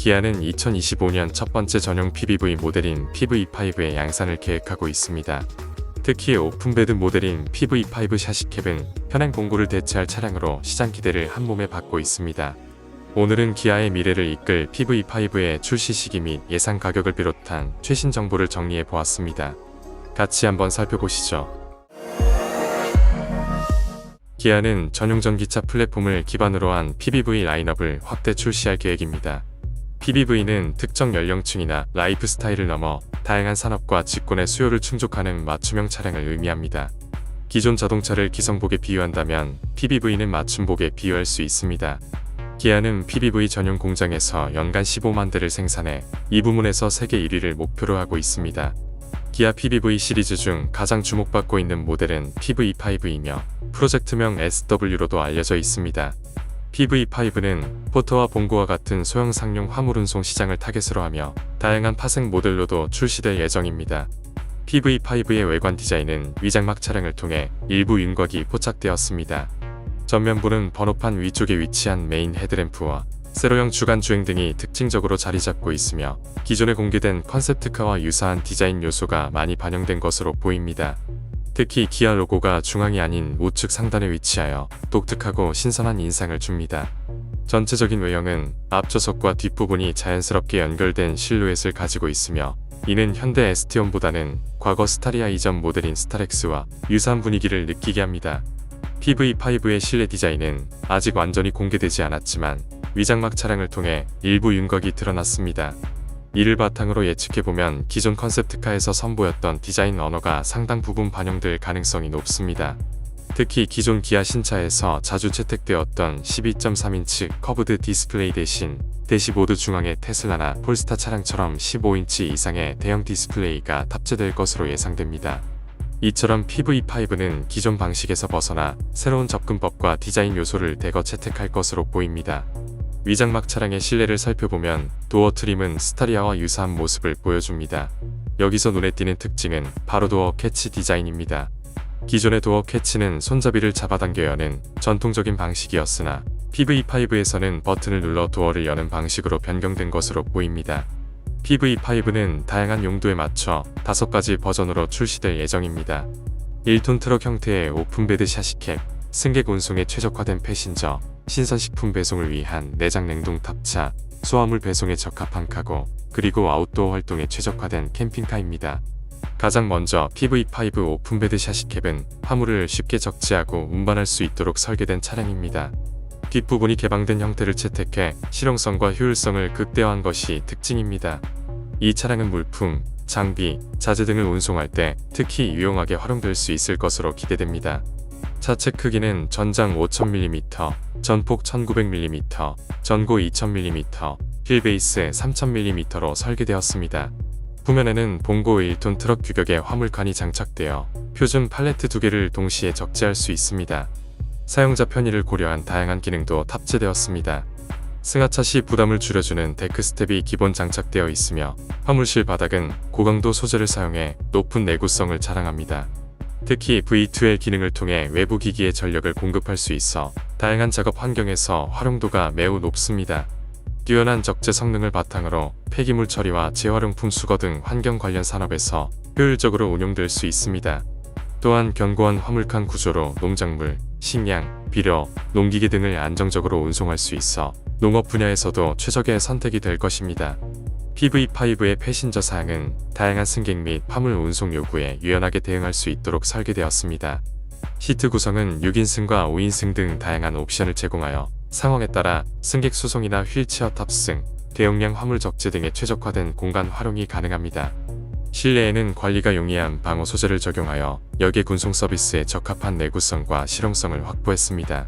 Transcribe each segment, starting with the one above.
기아는 2025년 첫 번째 전용 PBV 모델인 PV5의 양산을 계획하고 있습니다. 특히 오픈베드 모델인 PV5 샤시캡은 현행 봉고를 대체할 차량으로 시장 기대를 한몸에 받고 있습니다. 오늘은 기아의 미래를 이끌 PV5의 출시 시기 및 예상 가격을 비롯한 최신 정보를 정리해 보았습니다. 같이 한번 살펴보시죠. 기아는 전용 전기차 플랫폼을 기반으로 한 PBV 라인업을 확대 출시할 계획입니다. PBV는 특정 연령층이나 라이프 스타일을 넘어 다양한 산업과 직군의 수요를 충족하는 맞춤형 차량을 의미합니다. 기존 자동차를 기성복에 비유한다면 PBV는 맞춤복에 비유할 수 있습니다. 기아는 PBV 전용 공장에서 연간 15만 대를 생산해 이 부문에서 세계 1위를 목표로 하고 있습니다. 기아 PBV 시리즈 중 가장 주목받고 있는 모델은 PV5이며 프로젝트명 SW로도 알려져 있습니다. PV5는 포터와 봉고와 같은 소형 상용 화물 운송 시장을 타겟으로 하며 다양한 파생 모델로도 출시될 예정입니다. PV5의 외관 디자인은 위장막 차량을 통해 일부 윤곽이 포착되었습니다. 전면부는 번호판 위쪽에 위치한 메인 헤드램프와 세로형 주간 주행 등이 특징적으로 자리 잡고 있으며 기존에 공개된 컨셉트카와 유사한 디자인 요소가 많이 반영된 것으로 보입니다. 특히 기아 로고가 중앙이 아닌 우측 상단에 위치하여 독특하고 신선한 인상을 줍니다. 전체적인 외형은 앞좌석과 뒷부분이 자연스럽게 연결된 실루엣을 가지고 있으며 이는 현대 에스티온보다는 과거 스타리아 이전 모델인 스타렉스와 유사한 분위기를 느끼게 합니다. PV5의 실내 디자인은 아직 완전히 공개되지 않았지만 위장막 차량을 통해 일부 윤곽이 드러났습니다. 이를 바탕으로 예측해보면 기존 컨셉트카에서 선보였던 디자인 언어가 상당 부분 반영될 가능성이 높습니다. 특히 기존 기아 신차에서 자주 채택되었던 12.3인치 커브드 디스플레이 대신 대시보드 중앙에 테슬라나 폴스타 차량처럼 15인치 이상의 대형 디스플레이가 탑재될 것으로 예상됩니다. 이처럼 PV5는 기존 방식에서 벗어나 새로운 접근법과 디자인 요소를 대거 채택할 것으로 보입니다. 위장막 차량의 실내를 살펴보면 도어 트림은 스타리아와 유사한 모습을 보여줍니다. 여기서 눈에 띄는 특징은 바로 도어 캐치 디자인입니다. 기존의 도어 캐치는 손잡이를 잡아당겨 여는 전통적인 방식이었으나 PV5에서는 버튼을 눌러 도어를 여는 방식으로 변경된 것으로 보입니다. PV5는 다양한 용도에 맞춰 5가지 버전으로 출시될 예정입니다. 1톤 트럭 형태의 오픈베드 샤시캡, 승객 운송에 최적화된 패신저, 신선식품 배송을 위한 내장 냉동 탑차, 수화물 배송에 적합한 카고, 그리고 아웃도어 활동에 최적화된 캠핑카입니다. 가장 먼저 PV5 오픈베드 샤시캡은 화물을 쉽게 적재하고 운반할 수 있도록 설계된 차량입니다. 뒷부분이 개방된 형태를 채택해 실용성과 효율성을 극대화한 것이 특징입니다. 이 차량은 물품, 장비, 자재 등을 운송할 때 특히 유용하게 활용될 수 있을 것으로 기대됩니다. 차체 크기는 전장 5000mm, 전폭 1900mm, 전고 2000mm, 휠베이스 3000mm로 설계되었습니다. 후면에는 봉고 1톤 트럭 규격의 화물칸이 장착되어 표준 팔레트 2개를 동시에 적재할 수 있습니다. 사용자 편의를 고려한 다양한 기능도 탑재되었습니다. 승하차 시 부담을 줄여주는 데크 스텝이 기본 장착되어 있으며 화물실 바닥은 고강도 소재를 사용해 높은 내구성을 자랑합니다. 특히 V2L 기능을 통해 외부 기기에 전력을 공급할 수 있어 다양한 작업 환경에서 활용도가 매우 높습니다. 뛰어난 적재 성능을 바탕으로 폐기물 처리와 재활용품 수거 등 환경 관련 산업에서 효율적으로 운용될 수 있습니다. 또한 견고한 화물칸 구조로 농작물, 식량, 비료, 농기계 등을 안정적으로 운송할 수 있어 농업 분야에서도 최적의 선택이 될 것입니다. PV5의 패신저 사양은 다양한 승객 및 화물 운송 요구에 유연하게 대응할 수 있도록 설계되었습니다. 시트 구성은 6인승과 5인승 등 다양한 옵션을 제공하여 상황에 따라 승객 수송이나 휠체어 탑승, 대용량 화물 적재 등에 최적화된 공간 활용이 가능합니다. 실내에는 관리가 용이한 방호 소재를 적용하여 역의 군송 서비스에 적합한 내구성과 실용성을 확보했습니다.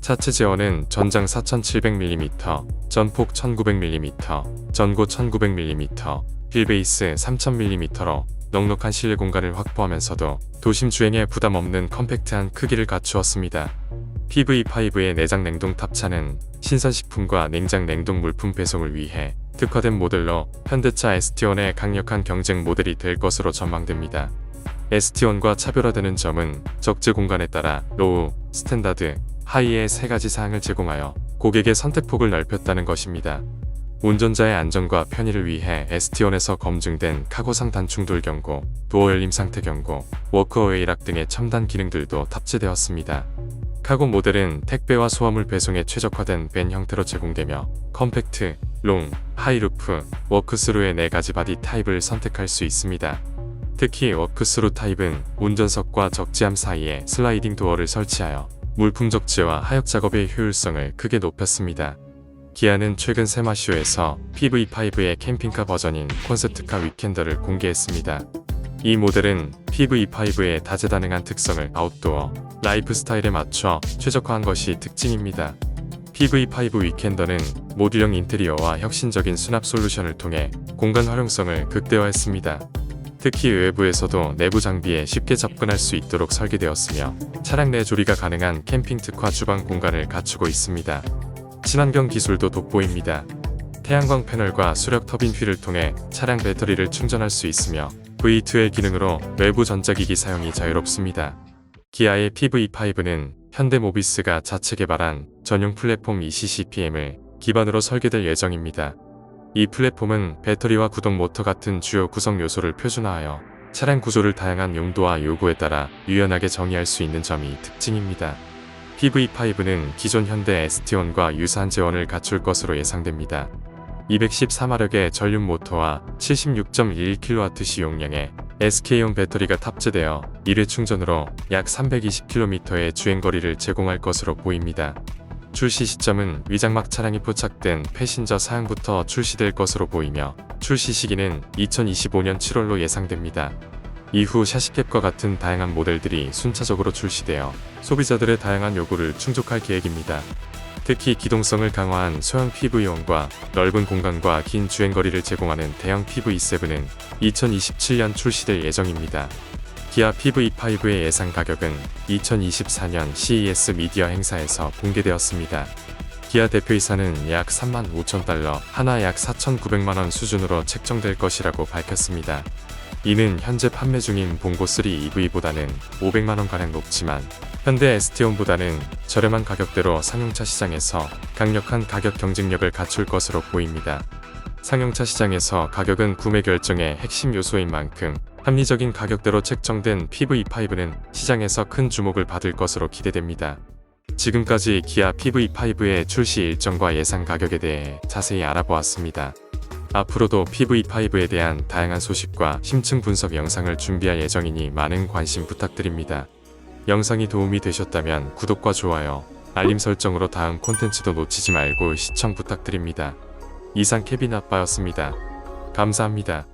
차체 제어는 전장 4700mm, 전폭 1900mm, 전고 1900mm, 휠베이스 3000mm로 넉넉한 실내 공간을 확보하면서도 도심 주행에 부담 없는 컴팩트한 크기를 갖추었습니다. PV5의 내장 냉동 탑차는 신선식품과 냉장 냉동 물품 배송을 위해 특화된 모델로 현대차 에스티온의 강력한 경쟁 모델이 될 것으로 전망됩니다. 에스티온과 차별화되는 점은 적재 공간에 따라 로우, 스탠다드, 하이의 3가지 사항을 제공하여 고객의 선택폭을 넓혔다는 것입니다. 운전자의 안전과 편의를 위해 ST1에서 검증된 카고상 단충돌 경고, 도어 열림 상태 경고, 워크어웨이 락 등의 첨단 기능들도 탑재되었습니다. 카고 모델은 택배와 소화물 배송에 최적화된 밴 형태로 제공되며 컴팩트, 롱, 하이루프, 워크스루의 4가지 바디 타입을 선택할 수 있습니다. 특히 워크스루 타입은 운전석과 적재함 사이에 슬라이딩 도어를 설치하여 물품 적재와 하역 작업의 효율성을 크게 높였습니다. 기아는 최근 세마쇼에서 PV5의 캠핑카 버전인 콘셉트카 위켄더를 공개했습니다. 이 모델은 PV5의 다재다능한 특성을 아웃도어, 라이프스타일에 맞춰 최적화한 것이 특징입니다. PV5 위켄더는 모듈형 인테리어와 혁신적인 수납 솔루션을 통해 공간 활용성을 극대화했습니다. 특히 외부에서도 내부 장비에 쉽게 접근할 수 있도록 설계되었으며 차량 내 조리가 가능한 캠핑 특화 주방 공간을 갖추고 있습니다. 친환경 기술도 돋보입니다. 태양광 패널과 수력 터빈 휠을 통해 차량 배터리를 충전할 수 있으며 V2L 기능으로 외부 전자기기 사용이 자유롭습니다. 기아의 PV5는 현대모비스가 자체 개발한 전용 플랫폼 ECCPM을 기반으로 설계될 예정입니다. 이 플랫폼은 배터리와 구동 모터 같은 주요 구성 요소를 표준화하여 차량 구조를 다양한 용도와 요구에 따라 유연하게 정의할 수 있는 점이 특징입니다. PV5는 기존 현대 ST1과 유사한 재원을 갖출 것으로 예상됩니다. 214마력의 전륜 모터와 76.11kW 용량의 SK용 배터리가 탑재되어 1회 충전으로 약 320km의 주행거리를 제공할 것으로 보입니다. 출시 시점은 위장막 차량이 포착된 패신저 사양부터 출시될 것으로 보이며 출시 시기는 2025년 7월로 예상됩니다. 이후 샤시캡과 같은 다양한 모델들이 순차적으로 출시되어 소비자들의 다양한 요구를 충족할 계획입니다. 특히 기동성을 강화한 소형 PV1과 넓은 공간과 긴 주행거리를 제공하는 대형 PV7은 2027년 출시될 예정입니다. 기아 PV5의 예상 가격은 2024년 CES 미디어 행사에서 공개되었습니다. 기아 대표이사는 약 35,000달러, 하나 약 4,900만원 수준으로 책정될 것이라고 밝혔습니다. 이는 현재 판매 중인 봉고3 EV보다는 500만원가량 높지만 현대 ST1보다는 저렴한 가격대로 상용차 시장에서 강력한 가격 경쟁력을 갖출 것으로 보입니다. 상용차 시장에서 가격은 구매 결정의 핵심 요소인 만큼 합리적인 가격대로 책정된 PV5는 시장에서 큰 주목을 받을 것으로 기대됩니다. 지금까지 기아 PV5의 출시 일정과 예상 가격에 대해 자세히 알아보았습니다. 앞으로도 PV5에 대한 다양한 소식과 심층 분석 영상을 준비할 예정이니 많은 관심 부탁드립니다. 영상이 도움이 되셨다면 구독과 좋아요, 알림 설정으로 다음 콘텐츠도 놓치지 말고 시청 부탁드립니다. 이상 케빈 아빠였습니다. 감사합니다.